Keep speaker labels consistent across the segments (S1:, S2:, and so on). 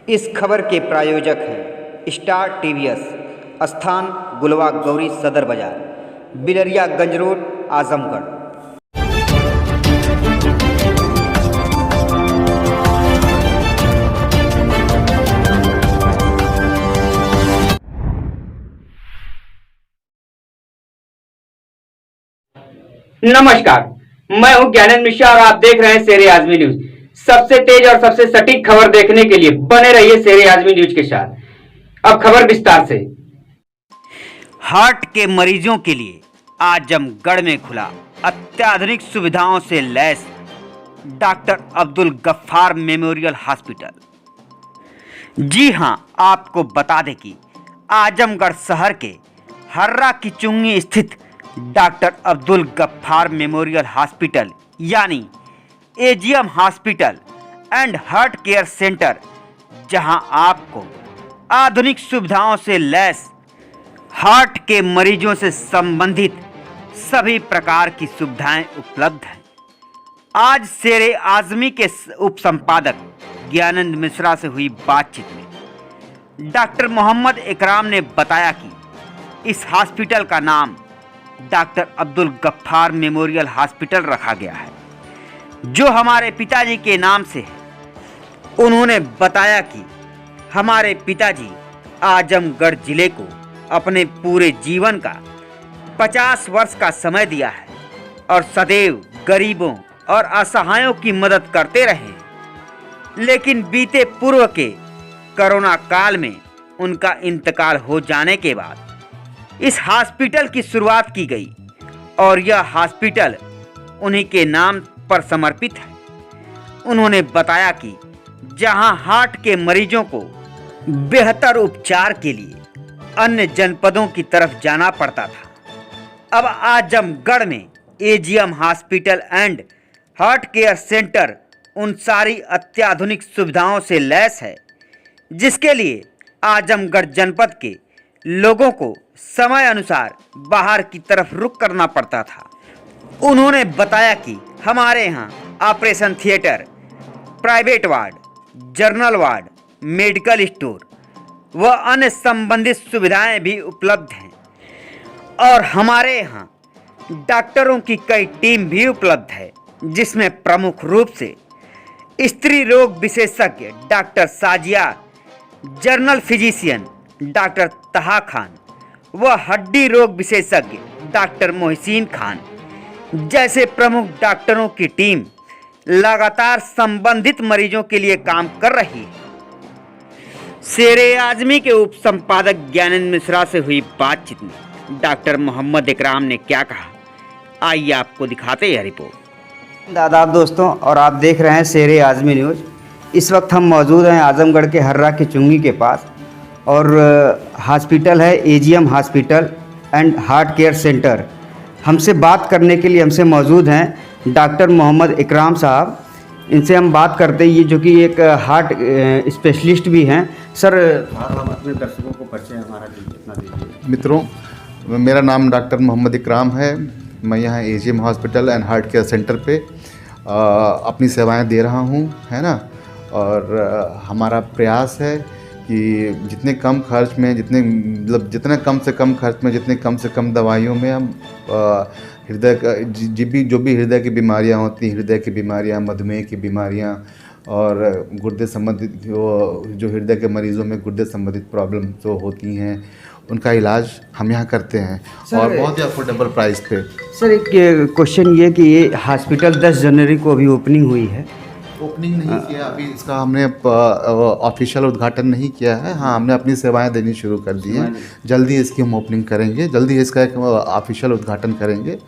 S1: इस खबर के प्रायोजक हैं स्टार टीवीएस, स्थान गुलवा गौरी सदर बाजार, बिलरियागंज रोड, आजमगढ़।
S2: नमस्कार, मैं हूं ज्ञानेंद्र मिश्रा और आप देख रहे हैं शेरे आजमी न्यूज। सबसे तेज और सबसे सटीक खबर देखने के लिए बने रहिए शेरे आजमी न्यूज के साथ। अब खबर विस्तार से।
S1: हार्ट के मरीजों के लिए आजमगढ़ में खुला अत्याधुनिक सुविधाओं से लैस doctor Abdul Gaffar memorial hospital. जी हां, आपको बता दें कि आजमगढ़ शहर के हर्रा की चुंगी स्थित doctor Abdul Gaffar memorial hospital यानी AGM hospital and heart care centre, जहां आपको आधुनिक सुविधाओं से लैस हार्ट के मरीजों से संबंधित सभी प्रकार की सुविधाएं उपलब्ध हैं। आज शेरे आजमी के उप संपादक ज्ञानेंद्र मिश्रा से हुई बातचीत में डॉक्टर मोहम्मद इकराम ने बताया कि इस हॉस्पिटल का नाम doctor Abdul Gaffar memorial hospital रखा गया है, जो हमारे पिताजी के नाम से है। उन्होंने बताया कि हमारे पिताजी आजमगढ़ जिले को अपने पूरे जीवन का 50 वर्ष का समय दिया है और सदैव गरीबों और असहायों की मदद करते रहे। लेकिन बीते पूर्व के कोरोना काल में उनका इंतकाल हो जाने के बाद इस हॉस्पिटल की शुरुआत की गई और यह हॉस्पिटल उन्हीं के नाम पर समर्पित है। उन्होंने बताया कि जहां हार्ट के मरीजों को बेहतर उपचार के लिए अन्य जनपदों की तरफ जाना पड़ता था, अब आजमगढ़ में AGM hospital and heart care centre उन सारी अत्याधुनिक सुविधाओं से लैस है जिसके लिए आजमगढ़ जनपद के लोगों को समय अनुसार बाहर की तरफ रुख करना पड़ता था। उन्होंने बताया कि हमारे यहाँ operation theatre, private ward, general ward, medical store व अन्य संबंधित सुविधाएं भी उपलब्ध हैं और हमारे यहाँ डॉक्टरों की कई टीम भी उपलब्ध है, जिसमें प्रमुख रूप से स्त्री रोग विशेषज्ञ doctor Sajiya, general physician doctor तहा खान व हड्डी रोग विशेषज्ञ डॉक्टर मोहसिन खान जैसे प्रमुख डॉक्टरों की टीम लगातार संबंधित मरीजों के लिए काम कर रही है। शेरे आजमी के उप संपादक ज्ञानेंद्र मिश्रा से हुई बातचीत में डॉक्टर मोहम्मद इकराम ने क्या कहा, आइए आपको दिखाते हैं रिपोर्ट।
S3: आदाब दोस्तों, और आप देख रहे हैं शेरे आजमी न्यूज़। इस वक्त हम मौजूद हैं आजमगढ़ के हर्रा की चुंगी के पास और हॉस्पिटल है AGM hospital and heart care centre. हमसे बात करने के लिए हमसे मौजूद हैं डॉक्टर मोहम्मद इकराम साहब। इनसे हम बात करते हैं, ये जो कि एक हार्ट स्पेशलिस्ट भी हैं। सर, आप अपने दर्शकों को परिचय हमारा कितना दीजिए।
S4: मित्रों, मेरा नाम डॉक्टर मोहम्मद इकराम है। मैं यहाँ AGM hospital and heart care centre पे अपनी सेवाएं दे रहा हूँ, है ना। और हमारा प्रयास है कि जितने कम खर्च में, जितने कम से कम खर्च में, जितने कम से कम दवाइयों में हम हृदय का जो भी हृदय की बीमारियां होती हैं, हृदय की बीमारियां, मधुमेह की बीमारियां और गुर्दे संबंधित जो हृदय के मरीज़ों में गुर्दे संबंधित प्रॉब्लम जो होती हैं, उनका इलाज हम यहाँ करते हैं और बहुत ही अफोर्डेबल प्राइस पे।
S3: सर, एक क्वेश्चन ये कि ये हॉस्पिटल 10 जनवरी को अभी ओपनिंग हुई है।
S4: ओपनिंग नहीं किया अभी, इसका हमने ऑफिशियल उद्घाटन नहीं किया है। हाँ, हमने अपनी सेवाएं देनी शुरू कर दी हैं। जल्दी इसकी हम ओपनिंग करेंगे, जल्दी इसका एक ऑफिशियल उद्घाटन करेंगे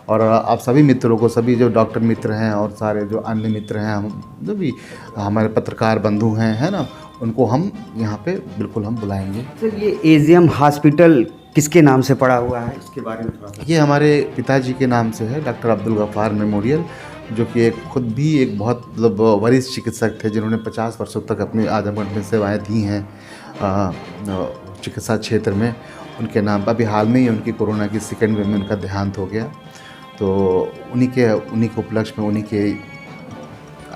S4: और आप सभी मित्रों को, सभी जो डॉक्टर मित्र हैं और सारे जो अन्य मित्र हैं, हम जो भी हमारे पत्रकार बंधु हैं, है ना, उनको हम यहाँ पे बिल्कुल हम बुलाएंगे।
S3: सर, ये एजीएम हॉस्पिटल किसके नाम से पड़ा हुआ है, इसके बारे में थोड़ा सा।
S4: ये हमारे पिताजी के नाम से है, डॉक्टर अब्दुल गफ्फार मेमोरियल, जो कि खुद भी एक बहुत मतलब वरिष्ठ चिकित्सक थे, जिन्होंने 50 वर्षों तक अपनी आजमगढ़ में सेवाएं दी हैं चिकित्सा क्षेत्र में। उनके नाम पर अभी हाल में ही उनकी कोरोना की सेकेंड वेव में उनका देहांत हो गया, तो उन्हीं के उपलक्ष्य में, उन्हीं के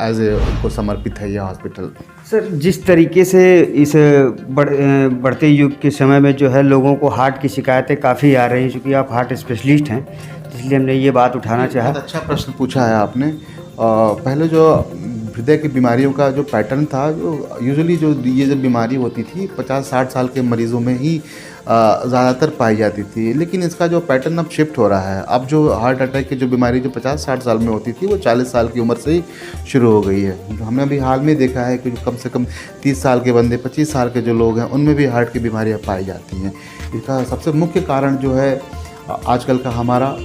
S4: एज ए उनको समर्पित है यह हॉस्पिटल।
S3: सर, जिस तरीके से इस बढ़ते युग के समय में जो है लोगों को हार्ट की शिकायतें काफ़ी आ रही हैं, चूँकि आप हार्ट स्पेशलिस्ट हैं, इसलिए हमने ये बात उठाना चाहा।
S4: बहुत अच्छा प्रश्न पूछा है आपने। पहले जो हृदय की बीमारियों का जो पैटर्न था, जो यूजुअली जो ये जब बीमारी होती थी 50-60 साल के मरीज़ों में ही ज़्यादातर पाई जाती थी, लेकिन इसका जो पैटर्न अब शिफ्ट हो रहा है। अब जो हार्ट अटैक की जो बीमारी जो 50-60 साल में होती थी वो 40 साल की उम्र से ही शुरू हो गई है। हमने अभी हाल में देखा है कि जो कम से कम 30 साल के बंदे, 25 साल के जो लोग हैं, उनमें भी हार्ट की बीमारियाँ पाई जाती हैं। इसका सबसे मुख्य कारण जो है आजकल का हमारा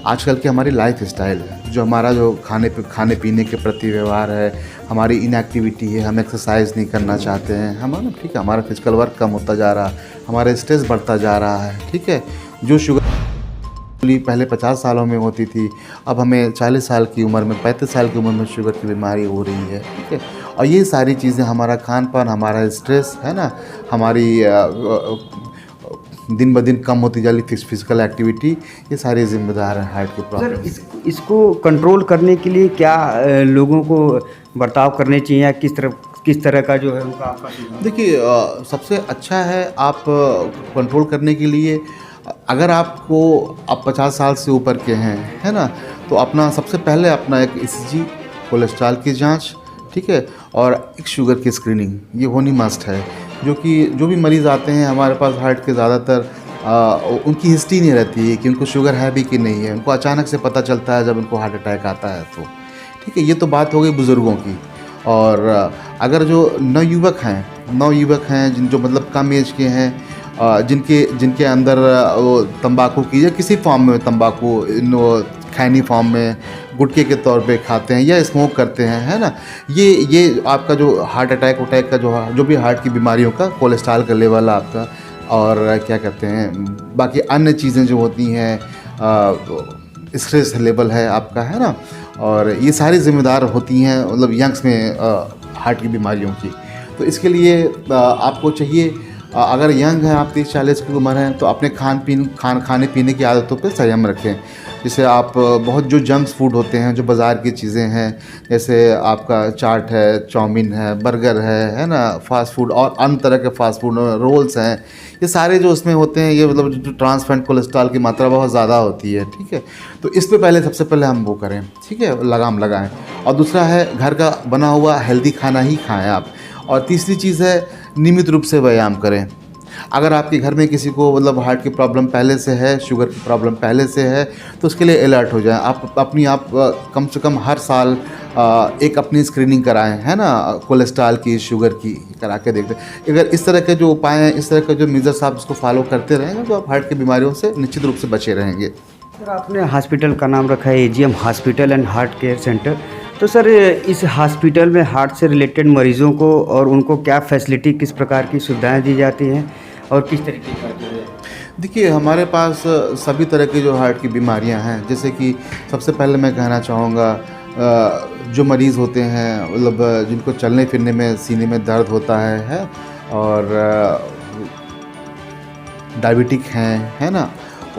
S4: आजकल की हमारी लाइफ स्टाइल है, जो हमारा जो खाने पीने के प्रति व्यवहार है, हमारी इनएक्टिविटी है, हम एक्सरसाइज नहीं करना चाहते हैं, हमारा ठीक है, हमारा फिजिकल वर्क कम होता जा रहा है, हमारा स्ट्रेस बढ़ता जा रहा है, ठीक है। जो शुगर पहले 50 सालों में होती थी, अब हमें 40 साल की उम्र में, 35 साल की उम्र में शुगर की बीमारी हो रही है, ठीक है। और ये सारी चीज़ें, हमारा खान पान, हमारा स्ट्रेस है ना, हमारी दिन ब दिन कम होती जा रही फिजिकल एक्टिविटी, ये सारे जिम्मेदार हैं हार्ट के प्रॉब्लम।
S3: सर, इसको कंट्रोल करने के लिए क्या लोगों को बर्ताव करने चाहिए, या किस तरह का जो है उनका आपका सुझाव?
S4: देखिए, सबसे अच्छा है आप कंट्रोल करने के लिए, अगर आप 50 साल से ऊपर के हैं, है ना, तो अपना सबसे पहले अपना एक ECG, कोलेस्ट्रॉल की जांच, ठीक है, और एक शुगर की स्क्रीनिंग, ये होनी मस्ट है। जो भी मरीज़ आते हैं हमारे पास हार्ट के, ज़्यादातर उनकी हिस्ट्री नहीं रहती है कि उनको शुगर है भी कि नहीं है। उनको अचानक से पता चलता है जब उनको हार्ट अटैक आता है, तो ठीक है। ये तो बात हो गई बुज़ुर्गों की। और अगर जो नवयुवक हैं जो मतलब कम एज के हैं, जिनके अंदर वो तंबाकू की या किसी फॉर्म में तंबाकू खैनी फॉर्म में गुटखे के तौर पे खाते हैं या स्मोक करते हैं, है ना, ये आपका जो हार्ट अटैक का जो भी हार्ट की बीमारियों का कोलेस्ट्रॉल का लेवल आपका, और क्या कहते हैं, बाकी अन्य चीज़ें जो होती हैं, स्ट्रेस लेवल है आपका, है ना, और ये सारी जिम्मेदार होती हैं मतलब यंग्स में हार्ट की बीमारियों की। तो इसके लिए आपको चाहिए, अगर यंग हैं आप, 30-40 की उम्र है, तो अपने खाने पीने की आदतों पे संयम रखें। जैसे आप बहुत जो जंक फूड होते हैं, जो बाज़ार की चीज़ें हैं, जैसे आपका चाट है, चाउमीन है, बर्गर है ना, फास्ट फूड और अन्य तरह के फास्ट फूड, रोल्स हैं, ये सारे जो उसमें होते हैं, ये मतलब जो ट्रांस फैट कोलेस्ट्रॉल की मात्रा बहुत ज़्यादा होती है, ठीक है। तो इस पे सबसे पहले हम वो करें, ठीक है, लगाम लगाएं। और दूसरा है, घर का बना हुआ हेल्दी खाना ही खाएँ आप। और तीसरी चीज़ है, नियमित रूप से व्यायाम करें। अगर आपके घर में किसी को मतलब हार्ट की प्रॉब्लम पहले से है, शुगर की प्रॉब्लम पहले से है, तो उसके लिए अलर्ट हो जाएं। आप कम से कम हर साल एक अपनी स्क्रीनिंग कराएं, है ना, कोलेस्ट्रॉल की, शुगर की करा के देखते हैं। अगर इस तरह के जो उपाय हैं, इस तरह के जो मेजर्स आप इसको फॉलो करते रहेंगे, तो आप हार्ट की बीमारियों से निश्चित रूप से बचे रहेंगे।
S3: सर, आपने हॉस्पिटल का नाम रखा है AGM hospital and heart care centre, तो सर इस हॉस्पिटल में हार्ट से रिलेटेड मरीज़ों को और उनको क्या फैसिलिटी, किस प्रकार की सुविधाएं दी जाती हैं और किस तरीके का जो है?
S4: देखिए, हमारे पास सभी तरह की जो हार्ट की बीमारियां हैं, जैसे कि सबसे पहले मैं कहना चाहूँगा, जो मरीज़ होते हैं मतलब जिनको चलने फिरने में सीने में दर्द होता है, और डायबिटिक हैं, है ना,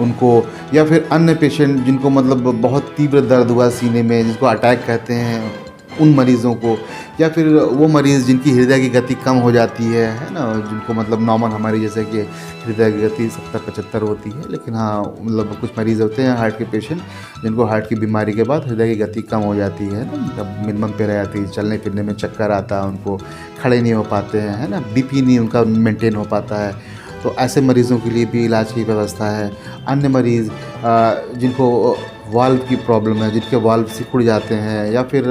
S4: उनको, या फिर अन्य पेशेंट जिनको मतलब बहुत तीव्र दर्द हुआ सीने में, जिसको अटैक कहते हैं, उन मरीज़ों को, या फिर वो मरीज़ जिनकी हृदय की गति कम हो जाती है ना, जिनको मतलब नॉर्मल हमारी जैसे कि हृदय की गति 70-75 होती है, लेकिन हाँ मतलब कुछ मरीज़ होते हैं हार्ट के पेशेंट जिनको हार्ट की बीमारी के बाद हृदय की गति कम हो जाती है ना, मतलब मिनिमम पे रह जाती है, चलने फिरने में चक्कर आता है, उनको खड़े नहीं हो पाते हैं, है ना, BP नहीं उनका मेंटेन हो पाता है। तो ऐसे मरीज़ों के लिए भी इलाज की व्यवस्था है। अन्य मरीज़ जिनको वाल्व की प्रॉब्लम है, जिनके वाल्व सिकुड़ जाते हैं, या फिर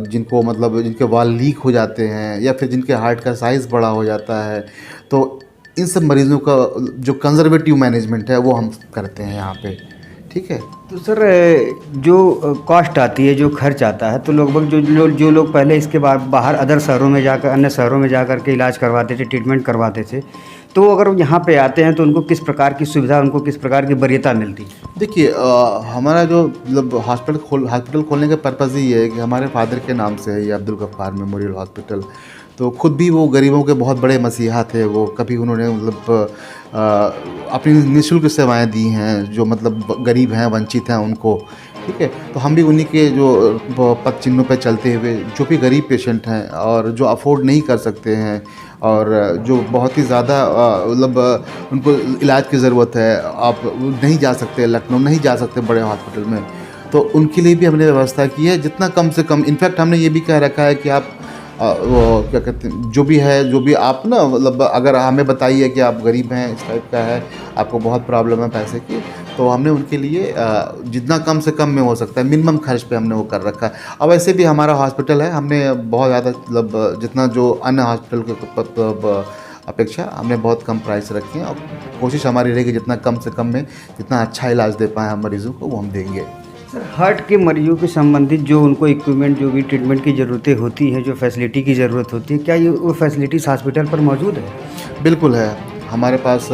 S4: जिनको मतलब जिनके वाल्व लीक हो जाते हैं, या फिर जिनके हार्ट का साइज़ बड़ा हो जाता है, तो इन सब मरीज़ों का जो कंजर्वेटिव मैनेजमेंट है वो हम करते हैं यहाँ पे, ठीक है।
S3: तो सर जो कॉस्ट आती है, जो खर्च आता है, तो लगभग जो लोग पहले इसके बाद बाहर अदर शहरों में जाकर, अन्य शहरों में जाकर के इलाज करवाते थे, ट्रीटमेंट करवाते थे, तो अगर यहाँ पे आते हैं तो उनको किस प्रकार की सुविधा, उनको किस प्रकार की वरीयता मिलती है?
S4: देखिए, हमारा जो मतलब हॉस्पिटल खोलने का पर्पज़ ही है कि हमारे फादर के नाम से है ये अब्दुल गफ्फार मेमोरियल हॉस्पिटल। तो खुद भी वो गरीबों के बहुत बड़े मसीहा थे। वो कभी उन्होंने मतलब अपनी निःशुल्क सेवाएं दी हैं, जो मतलब गरीब हैं, वंचित हैं उनको, ठीक है। तो हम भी उन्हीं के जो पद चिन्हों पे चलते हुए जो भी गरीब पेशेंट हैं और जो अफोर्ड नहीं कर सकते हैं और जो बहुत ही ज़्यादा मतलब उनको इलाज की ज़रूरत है, आप नहीं जा सकते लखनऊ, नहीं जा सकते बड़े हॉस्पिटल में, तो उनके लिए भी हमने व्यवस्था की है जितना कम से कम। इनफैक्ट हमने ये भी कह रखा है कि आप वो क्या कहते हैं, जो भी आप ना मतलब अगर हमें बताइए कि आप गरीब हैं, इस टाइप का है, आपको बहुत प्रॉब्लम है पैसे की, तो हमने उनके लिए जितना कम से कम में हो सकता है मिनिमम खर्च पे हमने वो कर रखा है। अब ऐसे भी हमारा हॉस्पिटल है, हमने बहुत ज़्यादा मतलब जितना जो अन्य हॉस्पिटल के मतलब अपेक्षा हमने बहुत कम प्राइस रखे हैं और कोशिश हमारी रहेगी जितना कम से कम में जितना अच्छा इलाज दे पाएँ हम मरीज़ों को वो हम देंगे।
S3: सर, हार्ट के मरीजों के संबंधित जो उनको इक्विपमेंट, जो भी ट्रीटमेंट की ज़रूरतें होती हैं, जो फैसिलिटी की ज़रूरत होती है, क्या ये वो फैसिलिटीज़ हॉस्पिटल पर मौजूद है?
S4: बिल्कुल है। हमारे पास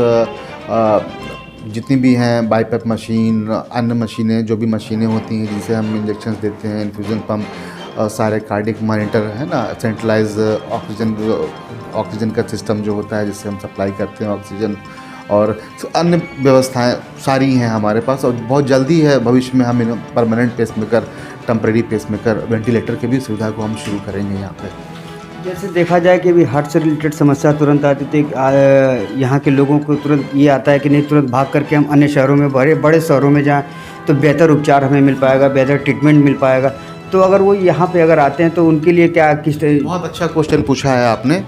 S4: जितनी भी हैं बाईपैप मशीन, अन्य मशीनें, जो भी मशीनें होती हैं जिनसे हम इंजेक्शन देते हैं, इन्फ्यूज़न पम्प, सारे कार्डिक मॉनिटर है ना, सेंट्रलाइज ऑक्सीजन का सिस्टम जो होता है जिससे हम सप्लाई करते हैं ऑक्सीजन, और अन्य व्यवस्थाएं सारी हैं हमारे पास। और बहुत जल्दी है भविष्य में हम permanent pacemaker, temporary pacemaker, ventilator की भी सुविधा को हम शुरू करेंगे यहाँ पे।
S3: जैसे देखा जाए कि अभी हार्ट से रिलेटेड समस्या तुरंत आती थी, यहाँ के लोगों को तुरंत ये आता है कि नहीं, तुरंत भाग करके हम अन्य शहरों में, बड़े बड़े शहरों में जाएँ तो बेहतर उपचार हमें मिल पाएगा, बेहतर ट्रीटमेंट मिल पाएगा। तो अगर वो यहाँ पे अगर आते हैं तो उनके लिए क्या किस
S4: बहुत अच्छा क्वेश्चन पूछा है आपने।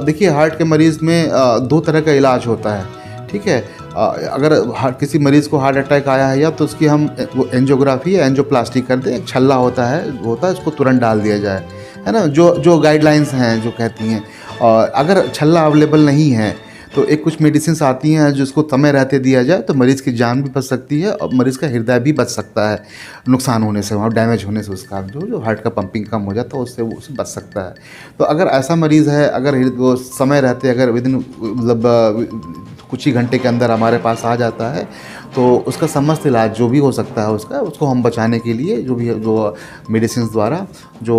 S4: देखिए, हार्ट के मरीज़ में दो तरह का इलाज होता है, ठीक है। अगर किसी मरीज़ को हार्ट अटैक आया है या तो उसकी हम वो एंजियोग्राफी या एंजियोप्लास्टी कर दें, एक छल्ला होता है उसको तुरंत डाल दिया जाए, है ना, जो गाइडलाइंस हैं जो कहती हैं। और अगर छल्ला अवेलेबल नहीं है तो एक कुछ मेडिसिन आती हैं जिसको समय रहते दिया जाए तो मरीज़ की जान भी बच सकती है और मरीज़ का हृदय भी बच सकता है नुकसान होने से, वहाँ डैमेज होने से, उसका जो हार्ट का पंपिंग कम हो जाता है उससे वो बच सकता है। तो अगर ऐसा मरीज़ है, अगर वो समय रहते, अगर विदिन मतलब कुछ ही घंटे के अंदर हमारे पास आ जाता है तो उसका समस्त इलाज जो भी हो सकता है उसको हम बचाने के लिए जो मेडिसिन द्वारा जो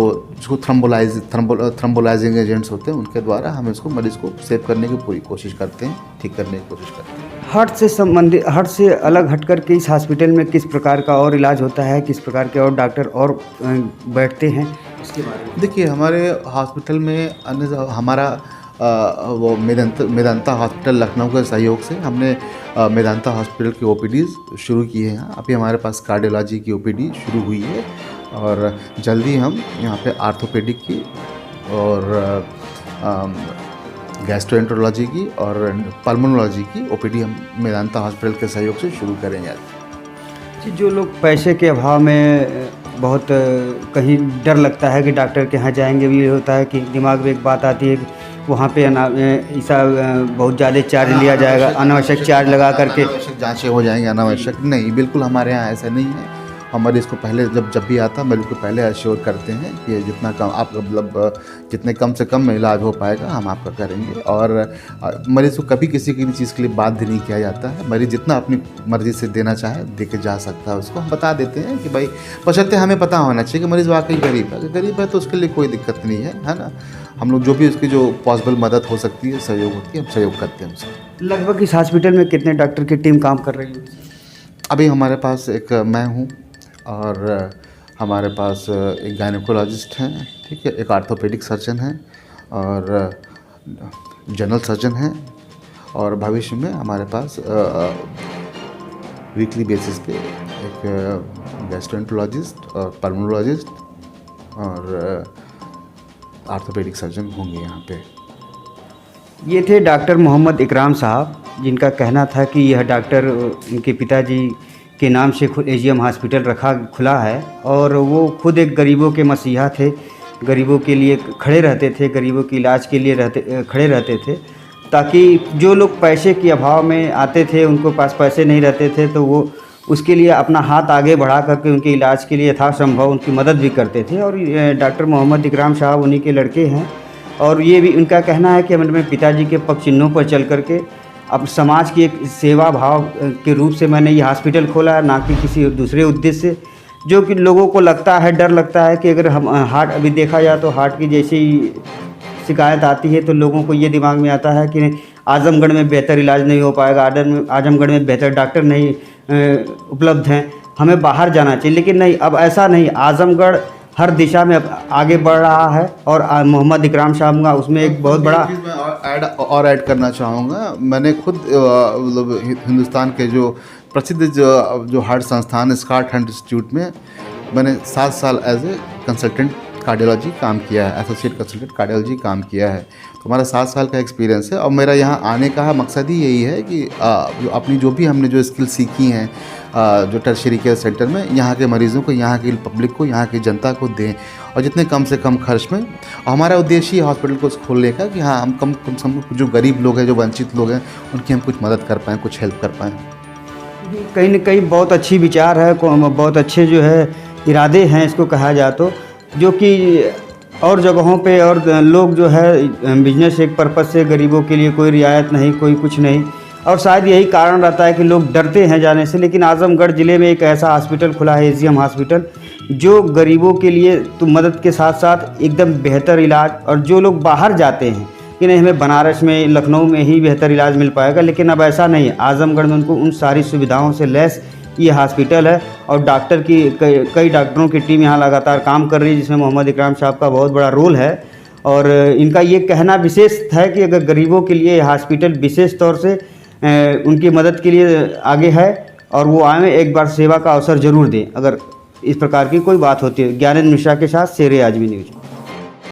S4: थ्रम्बोलाइजिंग एजेंट्स होते हैं उनके द्वारा हम इसको मरीज़ को सेव करने की पूरी कोशिश करते हैं, ठीक करने की कोशिश करते हैं।
S3: हार्ट से संबंधित, हार्ट से अलग हटकर के इस हॉस्पिटल में किस प्रकार का और इलाज होता है, किस प्रकार के और डॉक्टर और बैठते हैं, इसके बारे में?
S4: देखिए, हमारे हॉस्पिटल में हमारा वो मेदांता हॉस्पिटल लखनऊ के सहयोग से हमने मेदांता हॉस्पिटल की ओपीडीज़ शुरू की है। यहाँ अभी हमारे पास कार्डियोलॉजी की ओपीडी शुरू हुई है और जल्दी हम यहाँ पे आर्थोपेडिक की और गैस्ट्रोएंटरोलॉजी की और पल्मोनोलॉजी की ओपीडी हम मेदांता हॉस्पिटल के सहयोग से शुरू करेंगे।
S3: जी, जो लोग पैसे के अभाव में बहुत कहीं डर लगता है कि डॉक्टर के यहाँ जाएंगे, भी होता है कि दिमाग में एक बात आती है कि वहाँ पे ऐसा बहुत ज़्यादा चार्ज लिया जाएगा, अनावश्यक चार्ज लगा करके
S4: अनावश्यक जाँचें हो जाएंगी, अनावश्यक नहीं, बिल्कुल हमारे यहाँ ऐसा नहीं है। हम मरीज़ को पहले जब भी आता मरीज़ को पहले एश्योर करते हैं कि जितना कम आप मतलब जितने कम से कम में इलाज हो पाएगा हम आपका करेंगे। और मरीज़ को कभी किसी की चीज़ के लिए बाध्य नहीं किया जाता है। मरीज़ जितना अपनी मर्ज़ी से देना चाहे दे के जा सकता है, उसको हम बता देते हैं कि भाई बशर्ते हमें पता होना चाहिए कि मरीज़ वाकई गरीब है। अगर गरीब है तो उसके लिए कोई दिक्कत नहीं है ना। हम लोग जो भी उसकी जो पॉसिबल मदद हो सकती है, सहयोग होती है, हम सहयोग करते हैं उससे।
S3: लगभग इस हॉस्पिटल में कितने डॉक्टर की टीम काम कर रही है?
S4: अभी हमारे पास एक मैं हूँ और हमारे पास एक गायनेकोलॉजिस्ट हैं, ठीक है, एक आर्थोपेडिक सर्जन है और जनरल सर्जन हैं और भविष्य में हमारे पास वीकली बेसिस पे एक गैस्ट्रोएंटरोलॉजिस्ट और पल्मोनोलॉजिस्ट और आर्थोपेडिक सर्जन होंगे यहाँ पे।
S3: ये थे डॉक्टर मोहम्मद इकराम साहब, जिनका कहना था कि यह डॉक्टर उनके पिताजी के नाम से खुद एजीएम हॉस्पिटल खुला है और वो खुद एक गरीबों के मसीहा थे, गरीबों के लिए खड़े रहते थे, गरीबों के इलाज के लिए खड़े रहते थे, ताकि जो लोग पैसे के अभाव में आते थे, उनको पास पैसे नहीं रहते थे, तो वो उसके लिए अपना हाथ आगे बढ़ा करके उनके इलाज के लिए यथासंभव उनकी मदद भी करते थे। और डॉक्टर मोहम्मद इकराम साहब उन्हीं के लड़के हैं और ये भी उनका कहना है कि मैंने पिताजी के पग चिन्हों पर चल करके अब समाज की एक सेवा भाव के रूप से मैंने ये हॉस्पिटल खोला है, ना कि किसी दूसरे उद्देश्य से। जो कि लोगों को लगता है, डर लगता है कि अगर हम हार्ट अभी देखा जाए तो हार्ट की जैसी शिकायत आती है तो लोगों को ये दिमाग में आता है कि आजमगढ़ में बेहतर इलाज नहीं हो पाएगा, आजमगढ़ में बेहतर डॉक्टर नहीं उपलब्ध हैं। हमें बाहर जाना चाहिए, लेकिन नहीं, अब ऐसा नहीं। आजमगढ़ हर दिशा में अब आगे बढ़ रहा है और मोहम्मद इकराम साहब का उसमें एक बहुत बड़ा
S4: चीज़ मैं ऐड करना चाहूँगा। मैंने खुद मतलब हिंदुस्तान के जो प्रसिद्ध जो हार्ट संस्थान स्कॉट हार्ट इंस्टीट्यूट में मैंने 7 साल एज ए कंसल्टेंट कार्डियोलॉजी काम किया है, एसोसिएट कंसल्टेंट कार्डियोलॉजी काम किया है। तो हमारा 7 साल का एक्सपीरियंस है और मेरा यहाँ आने का मकसद ही यही है कि जो भी हमने जो स्किल सीखी हैं जो टर्शियरी केयर सेंटर में, यहाँ के मरीज़ों को, यहाँ की पब्लिक को, यहाँ की जनता को दें और जितने कम से कम खर्च में। और हमारा उद्देश्य ही हॉस्पिटल को खोलने का कि हाँ, हम कम से कम जो गरीब लोग हैं, जो वंचित लोग हैं, उनकी हम कुछ मदद कर पाएँ, कुछ हेल्प कर पाएँ।
S3: कहीं न कहीं बहुत अच्छी विचार है, बहुत अच्छे जो है इरादे हैं इसको कहा जाए तो, जो कि और जगहों पे और लोग जो है बिजनेस एक पर्पज़ से, गरीबों के लिए कोई रियायत नहीं, कोई कुछ नहीं, और शायद यही कारण रहता है कि लोग डरते हैं जाने से। लेकिन आजमगढ़ ज़िले में एक ऐसा हॉस्पिटल खुला है, एजीएम हॉस्पिटल, जो गरीबों के लिए तो मदद के साथ साथ एकदम बेहतर इलाज, और जो लोग बाहर जाते हैं कि नहीं हमें बनारस में, लखनऊ में ही बेहतर इलाज मिल पाएगा, लेकिन अब ऐसा नहीं है। आजमगढ़ में उनको उन सारी सुविधाओं से लैस ये हॉस्पिटल है और डॉक्टर की कई डॉक्टरों की टीम यहाँ लगातार काम कर रही है, जिसमें मोहम्मद इकराम साहब का बहुत बड़ा रोल है। और इनका ये कहना विशेष है कि अगर गरीबों के लिए हॉस्पिटल विशेष तौर से उनकी मदद के लिए आगे है और वो आए, एक बार सेवा का अवसर ज़रूर दें अगर इस प्रकार की कोई बात होती है। ज्ञानेंद्र मिश्रा के साथ शेर-ए-आज़मी न्यूज़।